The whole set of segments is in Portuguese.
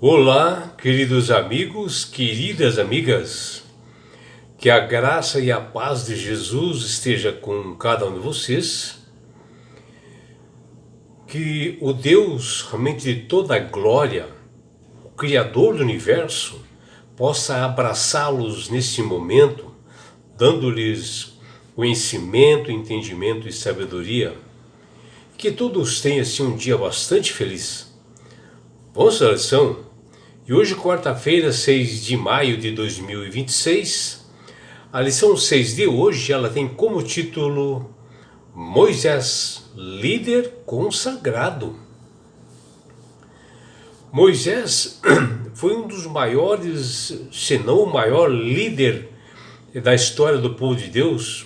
Olá, queridos amigos, queridas amigas, que a graça e a paz de Jesus esteja com cada um de vocês, que o Deus realmente de toda a glória, o Criador do universo, possa abraçá-los nesse momento, dando-lhes conhecimento, entendimento e sabedoria, que todos tenham assim um dia bastante feliz. Vamos à lição? E hoje, quarta-feira, 6 de maio de 2026, a lição 6 de hoje, ela tem como título Moisés, líder consagrado. Moisés foi um dos maiores, se não o maior líder da história do povo de Deus,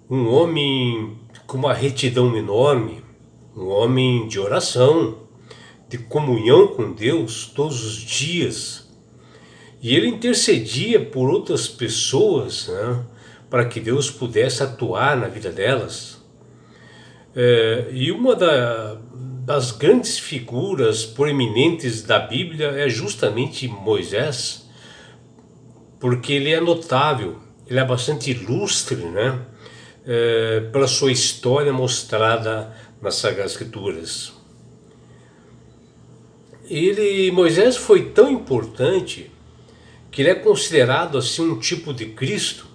um homem com uma retidão enorme, um homem de oração, de comunhão com Deus todos os dias, e ele intercedia por outras pessoas, né, para que Deus pudesse atuar na vida delas. E uma das grandes figuras proeminentes da Bíblia é justamente Moisés, porque ele é notável, ele é bastante ilustre, né, pela sua história mostrada nas Sagradas Escrituras. Moisés foi tão importante que ele é considerado assim um tipo de Cristo,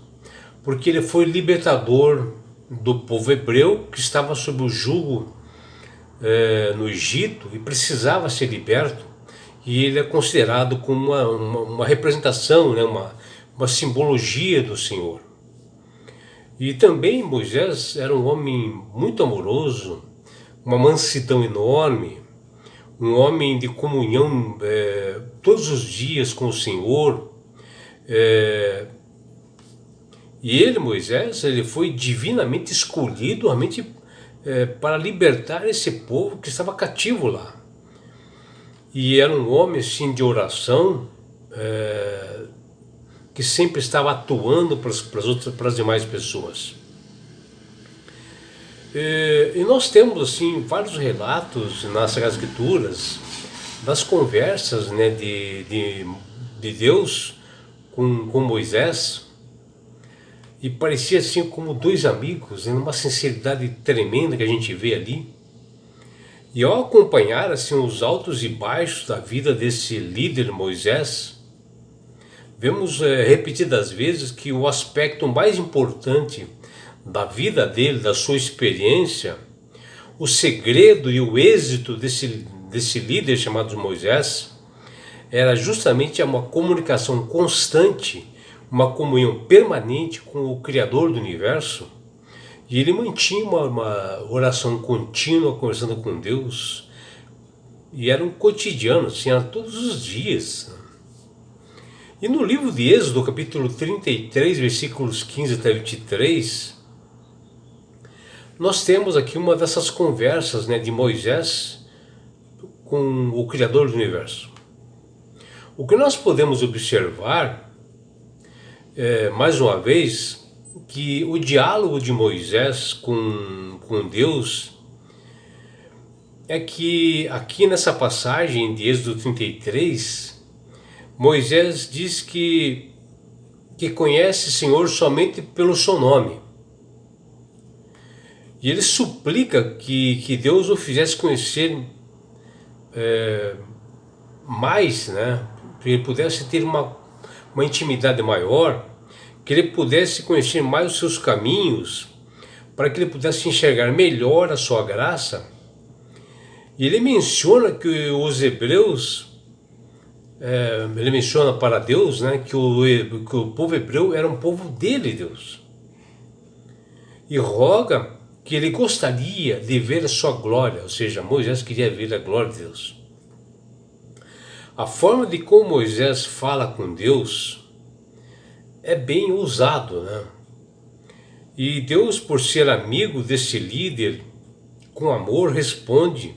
porque ele foi libertador do povo hebreu que estava sob o jugo no Egito e precisava ser liberto, e ele é considerado como uma representação, né, uma simbologia do Senhor. E também Moisés era um homem muito amoroso, uma mansidão enorme, um homem de comunhão todos os dias com o Senhor. E ele, Moisés, ele foi divinamente escolhido realmente para libertar esse povo que estava cativo lá. E era um homem assim de oração, que sempre estava atuando para as demais pessoas. E nós temos assim vários relatos nas Sagradas Escrituras das conversas, né, de Deus com Moisés, e parecia assim como dois amigos, né, uma sinceridade tremenda que a gente vê ali. E ao acompanhar assim os altos e baixos da vida desse líder Moisés, vemos repetidas vezes que o aspecto mais importante da vida dele, da sua experiência, o segredo e o êxito desse líder chamado Moisés, era justamente uma comunicação constante, uma comunhão permanente com o Criador do universo. E ele mantinha uma oração contínua, conversando com Deus, e era um cotidiano, assim, era todos os dias. E no livro de Êxodo, capítulo 33, versículos 15 até 23, nós temos aqui uma dessas conversas, né, de Moisés com o Criador do universo. O que nós podemos observar, mais uma vez, que o diálogo de Moisés com Deus é que aqui nessa passagem de Êxodo 33, Moisés diz que conhece o Senhor somente pelo seu nome. E ele suplica que Deus o fizesse conhecer mais, né? Para ele pudesse ter uma intimidade maior, que ele pudesse conhecer mais os seus caminhos, para que ele pudesse enxergar melhor a sua graça. E ele menciona que os hebreus, ele menciona para Deus, né, que o povo hebreu era um povo dele, Deus. E roga que ele gostaria de ver a sua glória, ou seja, Moisés queria ver a glória de Deus. A forma de como Moisés fala com Deus é bem ousado, né? E Deus, por ser amigo desse líder, com amor responde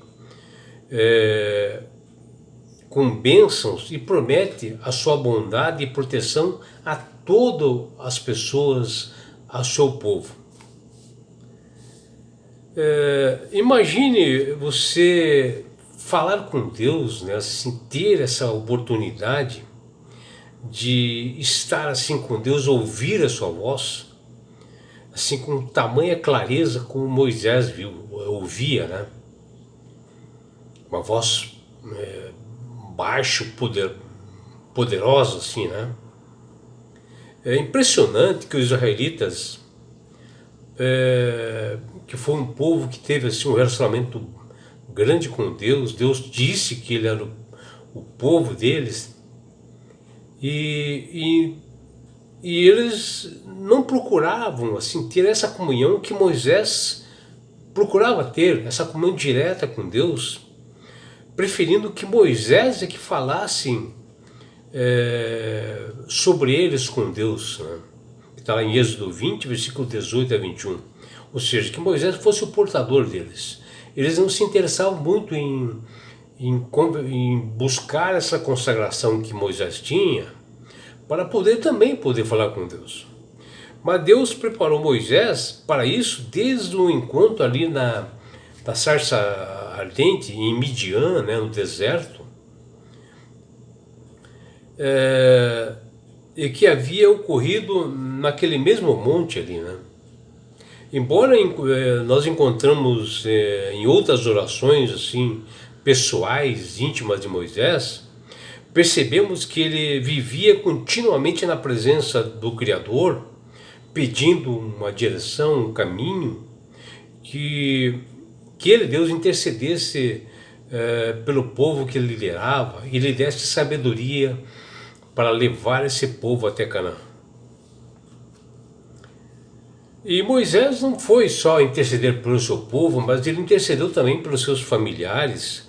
com bênçãos e promete a sua bondade e proteção a todas as pessoas, ao seu povo. Imagine você falar com Deus, né, assim, ter essa oportunidade de estar assim com Deus, ouvir a sua voz, assim com tamanha clareza como Moisés ouvia, né? Uma voz baixa, poderosa, assim, né? É impressionante que os israelitas, que foi um povo que teve assim um relacionamento grande com Deus. Deus disse que ele era o povo deles, e, e eles não procuravam assim ter essa comunhão que Moisés procurava ter, essa comunhão direta com Deus, preferindo que Moisés é que falasse sobre eles com Deus, né? Está lá em Êxodo 20, versículo 18 a 21. Ou seja, que Moisés fosse o portador deles. Eles não se interessavam muito em buscar essa consagração que Moisés tinha, para também poder falar com Deus. Mas Deus preparou Moisés para isso desde o encontro ali na sarça ardente, em Midian, né, no deserto, e que havia ocorrido naquele mesmo monte ali, né? Embora nós encontramos em outras orações assim pessoais, íntimas de Moisés, percebemos que ele vivia continuamente na presença do Criador, pedindo uma direção, um caminho, que ele, Deus, intercedesse pelo povo que ele liderava e lhe desse sabedoria para levar esse povo até Canaã. E Moisés não foi só interceder pelo seu povo, mas ele intercedeu também pelos seus familiares,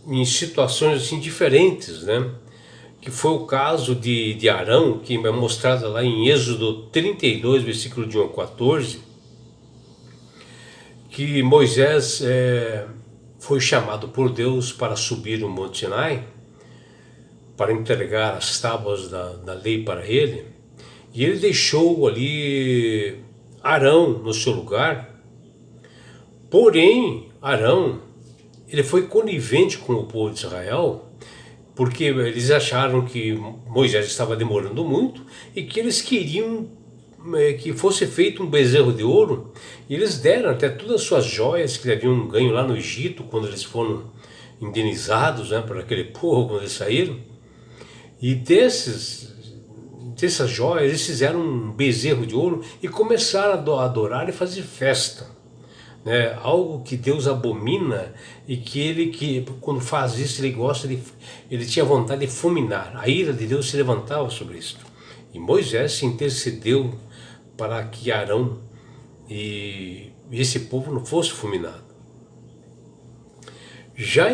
em situações assim diferentes, né? Que foi o caso de Arão, que é mostrado lá em Êxodo 32, versículo de 1 a 14, que Moisés foi chamado por Deus para subir o Monte Sinai, para entregar as tábuas da lei para ele. E ele deixou ali Arão no seu lugar. Porém, Arão, ele foi conivente com o povo de Israel, porque eles acharam que Moisés estava demorando muito e que eles queriam que fosse feito um bezerro de ouro. E eles deram até todas as suas joias que haviam ganho lá no Egito, quando eles foram indenizados, né, por aquele povo, quando eles saíram. E dessas joias, eles fizeram um bezerro de ouro e começaram a adorar e fazer festa, né? Algo que Deus abomina, e que quando faz isso ele tinha vontade de fulminar. A ira de Deus se levantava sobre isso. E Moisés se intercedeu para que Arão e esse povo não fosse fulminado. Já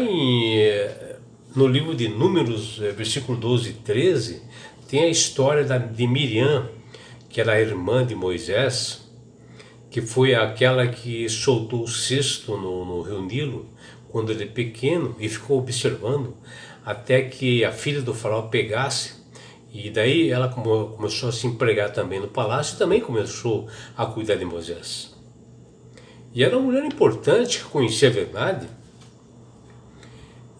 no livro de Números, versículo 12 e 13, tem a história de Miriam, que era a irmã de Moisés, que foi aquela que soltou o cesto no rio Nilo, quando ele é pequeno, e ficou observando até que a filha do faraó pegasse. E daí ela começou a se empregar também no palácio, e também começou a cuidar de Moisés. E era uma mulher importante, que conhecia a verdade.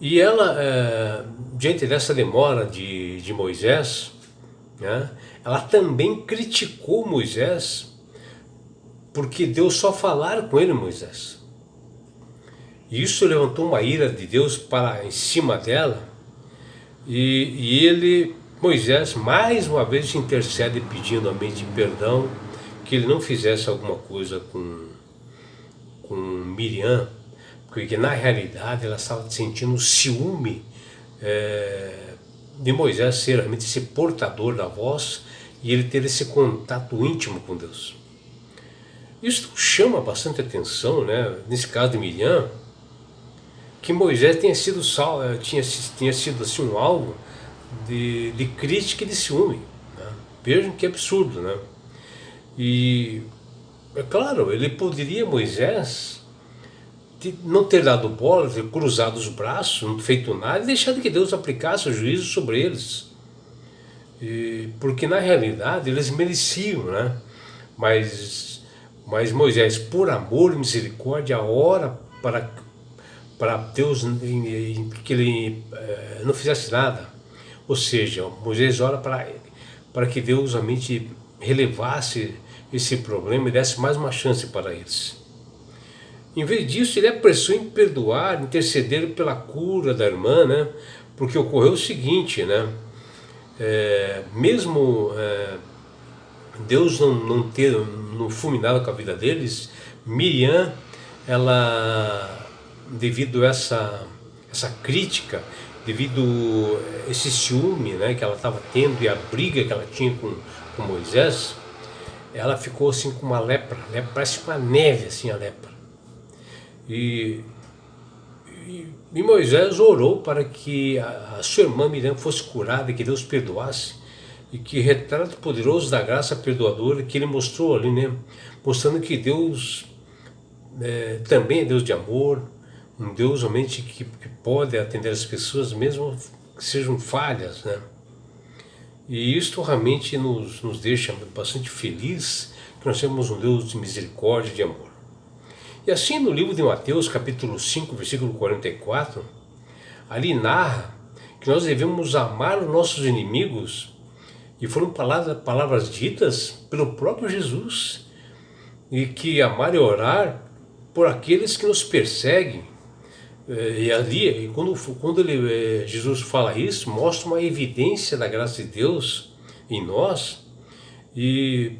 E ela, diante dessa demora de Moisés, né, ela também criticou Moisés, porque Deus só falara com ele, Moisés. E isso levantou uma ira de Deus em cima dela, e Moisés, mais uma vez intercede pedindo a mente perdão, que ele não fizesse alguma coisa com Miriam, porque na realidade ela estava sentindo ciúme de Moisés ser realmente esse portador da voz e ele ter esse contato íntimo com Deus. Isso chama bastante atenção, né? Nesse caso de Miriam, que Moisés tinha sido assim, um alvo de crítica e de ciúme, né? Vejam que absurdo, né? E é claro, ele poderia, Moisés, não ter dado bola, ter cruzado os braços, não feito nada e deixado que Deus aplicasse o juízo sobre eles, porque na realidade eles mereciam, né? Mas Mas Moisés, por amor e misericórdia, ora para Deus que ele não fizesse nada. Ou seja, Moisés ora para que Deus realmente relevasse esse problema e desse mais uma chance para eles. Em vez disso, ele apressou em perdoar, interceder pela cura da irmã, né? Porque ocorreu o seguinte, né? Mesmo Deus não fulminado com a vida deles, Miriam, ela, devido a essa crítica, devido a esse ciúme, né, que ela estava tendo e a briga que ela tinha com Moisés, ela ficou assim com uma lepra, né, parece uma neve assim a lepra. E Moisés orou para que a sua irmã Miriam fosse curada, que Deus perdoasse, e que retrato poderoso da graça perdoadora que ele mostrou ali, né? Mostrando que Deus também é Deus de amor, um Deus realmente que pode atender as pessoas, mesmo que sejam falhas, né? E isto realmente nos deixa bastante felizes, que nós temos um Deus de misericórdia e de amor. E assim no livro de Mateus, capítulo 5, versículo 44, ali narra que nós devemos amar os nossos inimigos, e foram palavras ditas pelo próprio Jesus, e que amar e orar por aqueles que nos perseguem. E ali, quando Jesus fala isso, mostra uma evidência da graça de Deus em nós, e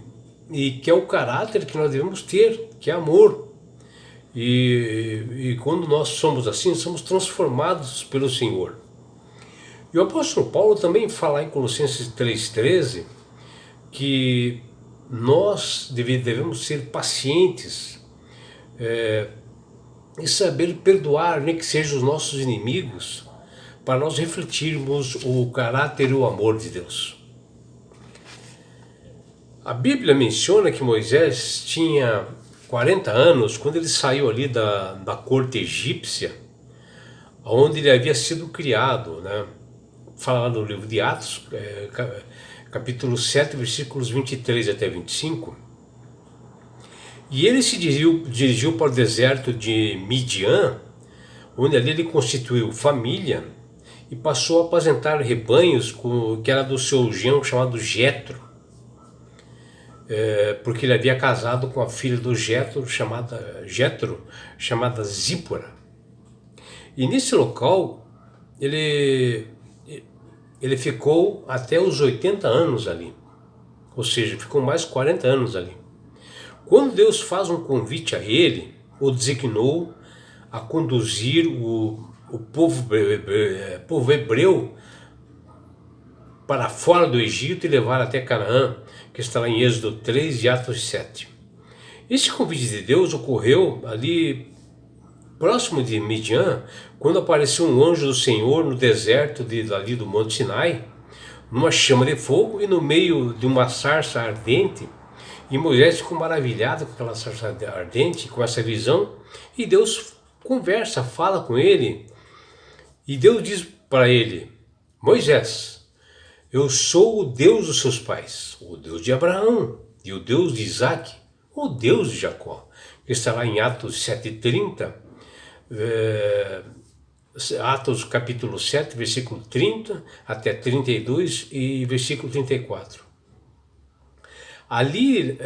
que é o caráter que nós devemos ter, que é amor. E quando nós somos assim, somos transformados pelo Senhor. E o apóstolo Paulo também fala em Colossenses 3,13 que nós devemos ser pacientes e saber perdoar, nem que sejam os nossos inimigos, para nós refletirmos o caráter e o amor de Deus. A Bíblia menciona que Moisés tinha 40 anos quando ele saiu ali da corte egípcia, onde ele havia sido criado, né? Fala lá no livro de Atos, capítulo 7, versículos 23 até 25. E ele se dirigiu para o deserto de Midian, onde ali ele constituiu família e passou a apacentar rebanhos que era do seu genro chamado Jetro, porque ele havia casado com a filha do Jetro, chamada Zípora. E nesse local ele ficou até os 80 anos ali, ou seja, ficou mais 40 anos ali. Quando Deus faz um convite a ele, o designou a conduzir o povo hebreu para fora do Egito e levar até Canaã, que está lá em Êxodo 3 e Atos 7. Esse convite de Deus ocorreu ali próximo de Midian, quando apareceu um anjo do Senhor no deserto ali do Monte Sinai, numa chama de fogo e no meio de uma sarça ardente. E Moisés ficou maravilhado com aquela sarça ardente, com essa visão, e Deus fala com ele, e Deus diz para ele: Moisés, eu sou o Deus dos seus pais, o Deus de Abraão, e o Deus de Isaac, o Deus de Jacó. Está lá em Atos 7,30, Atos capítulo 7, versículo 30 até 32 e versículo 34. Ali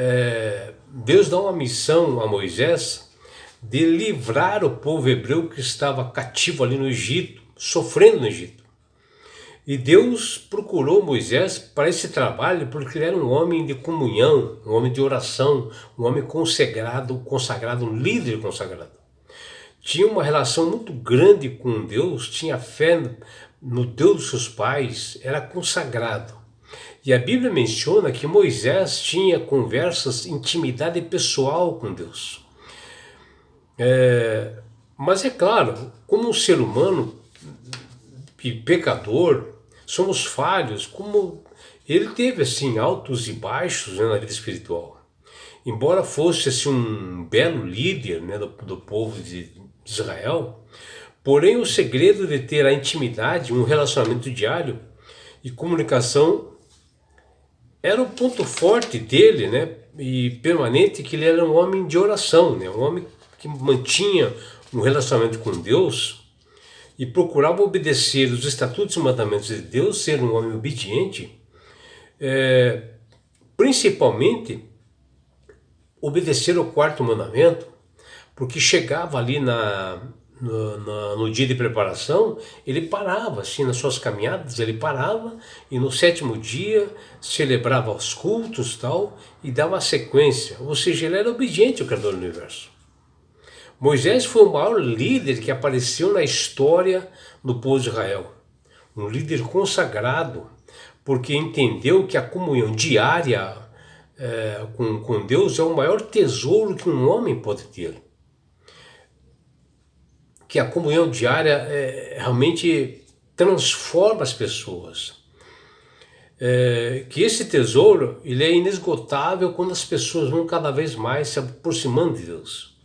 Deus dá uma missão a Moisés de livrar o povo hebreu que estava cativo ali no Egito, sofrendo no Egito. E Deus procurou Moisés para esse trabalho porque ele era um homem de comunhão, um homem de oração, um homem consagrado, um líder consagrado. Tinha uma relação muito grande com Deus, tinha fé no Deus dos seus pais, era consagrado. E a Bíblia menciona que Moisés tinha conversas, intimidade pessoal com Deus. Mas é claro, como um ser humano e pecador, somos falhos, como ele teve assim altos e baixos, né, na vida espiritual. Embora fosse assim, um belo líder, né, do povo de Israel, porém o segredo de ter a intimidade, um relacionamento diário e comunicação era o ponto forte dele, né? E permanente, que ele era um homem de oração, né? Um homem que mantinha um relacionamento com Deus e procurava obedecer os estatutos e mandamentos de Deus, ser um homem obediente, principalmente obedecer ao quarto mandamento, porque chegava ali no dia de preparação, ele parava, assim, nas suas caminhadas, ele parava e no sétimo dia celebrava os cultos tal, e dava sequência, ou seja, ele era obediente ao Criador do Universo. Moisés foi o maior líder que apareceu na história do povo de Israel, um líder consagrado, porque entendeu que a comunhão diária com Deus é o maior tesouro que um homem pode ter. Que a comunhão diária realmente transforma as pessoas. Que esse tesouro ele é inesgotável quando as pessoas vão cada vez mais se aproximando de Deus.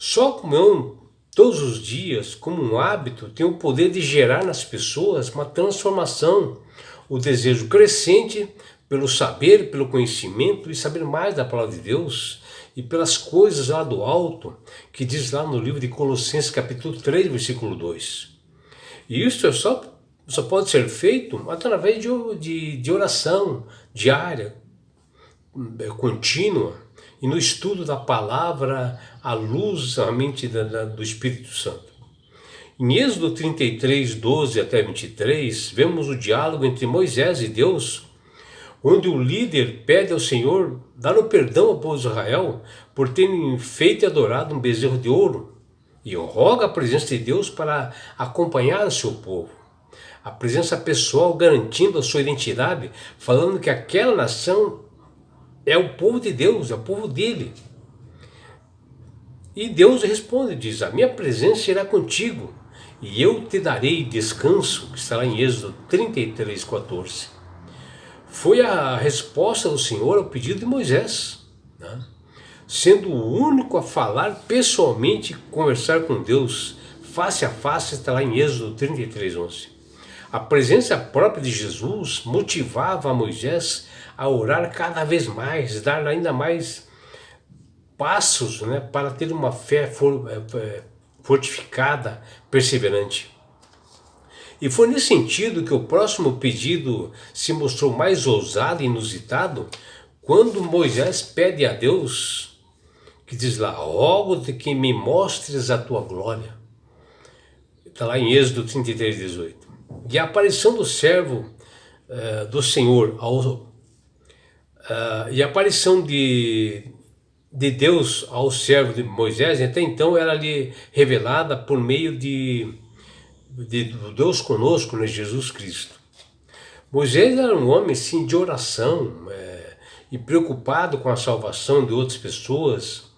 Só a comunhão todos os dias, como um hábito, tem o poder de gerar nas pessoas uma transformação, o desejo crescente pelo saber, pelo conhecimento e saber mais da palavra de Deus e pelas coisas lá do alto, que diz lá no livro de Colossenses capítulo 3, versículo 2. E isso só pode ser feito através de oração diária, contínua, e no estudo da palavra à luz realmente do Espírito Santo. Em Êxodo 33, 12 até 23, vemos o diálogo entre Moisés e Deus, onde o líder pede ao Senhor dar o perdão ao povo de Israel por terem feito e adorado um bezerro de ouro, e roga a presença de Deus para acompanhar o seu povo. A presença pessoal garantindo a sua identidade, falando que aquela nação é o povo de Deus, é o povo dele. E Deus responde, diz, a minha presença irá contigo e eu te darei descanso, que está lá em Êxodo 33, 14. Foi a resposta do Senhor ao pedido de Moisés, né? Sendo o único a falar pessoalmente, conversar com Deus, face a face, está lá em Êxodo 33, 11. A presença própria de Jesus motivava a Moisés a orar cada vez mais, dar ainda mais passos, né, para ter uma fé fortificada, perseverante. E foi nesse sentido que o próximo pedido se mostrou mais ousado e inusitado, quando Moisés pede a Deus, que diz lá, rogo-te que me mostres a tua glória. Está lá em Êxodo 33, 18. E a aparição do servo do Senhor, e a aparição de Deus ao servo de Moisés, até então era ali revelada por meio de Deus conosco, né, Jesus Cristo. Moisés era um homem sim de oração e preocupado com a salvação de outras pessoas.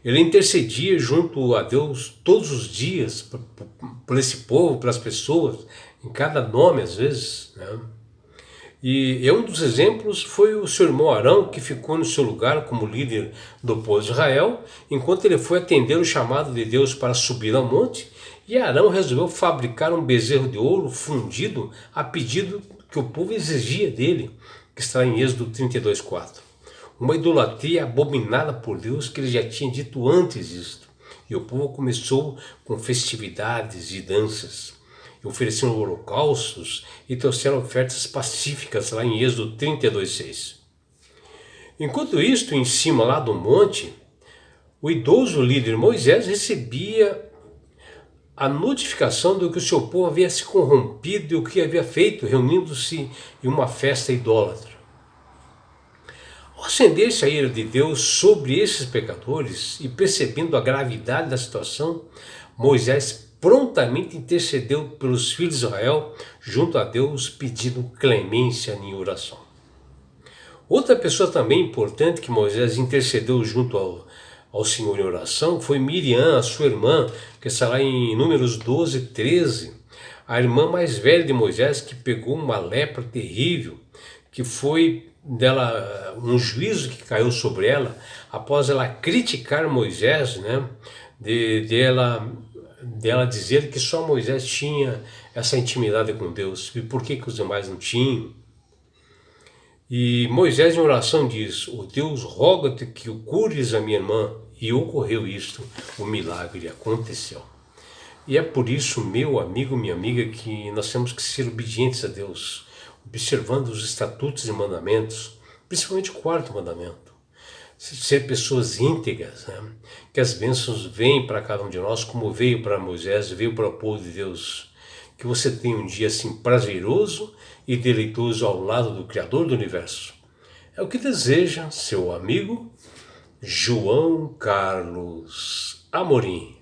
Ele intercedia junto a Deus todos os dias por esse povo, pelas pessoas, em cada nome às vezes, né? E um dos exemplos foi o seu irmão Arão, que ficou no seu lugar como líder do povo de Israel, enquanto ele foi atender o chamado de Deus para subir ao monte, e Arão resolveu fabricar um bezerro de ouro fundido a pedido que o povo exigia dele, que está em Êxodo 32, 4. Uma idolatria abominada por Deus que ele já tinha dito antes disto. E o povo começou com festividades e danças. Ofereceram holocaustos e trouxeram ofertas pacíficas lá em Êxodo 32, 6. Enquanto isto, em cima lá do monte, o idoso líder Moisés recebia a notificação de que o seu povo havia se corrompido e o que havia feito, reunindo-se em uma festa idólatra. Ao acender-se a ira de Deus sobre esses pecadores e percebendo a gravidade da situação, Moisés prontamente intercedeu pelos filhos de Israel junto a Deus, pedindo clemência em oração. Outra pessoa também importante que Moisés intercedeu junto ao Senhor em oração foi Miriam, a sua irmã, que está lá em Números 12, 13. A irmã mais velha de Moisés, que pegou uma lepra terrível, que foi dela um juízo que caiu sobre ela, após ela criticar Moisés, né, dela dizer que só Moisés tinha essa intimidade com Deus, e por que os demais não tinham. E Moisés em oração diz: "O Deus roga-te que o cures a minha irmã", e ocorreu isto, o milagre aconteceu. E é por isso, meu amigo, minha amiga, que nós temos que ser obedientes a Deus, observando os estatutos e mandamentos, principalmente o quarto mandamento. Ser pessoas íntegras, né? Que as bênçãos vêm para cada um de nós, como veio para Moisés, veio para o povo de Deus. Que você tenha um dia assim prazeroso e deleitoso ao lado do Criador do Universo. É o que deseja seu amigo João Carlos Amorim.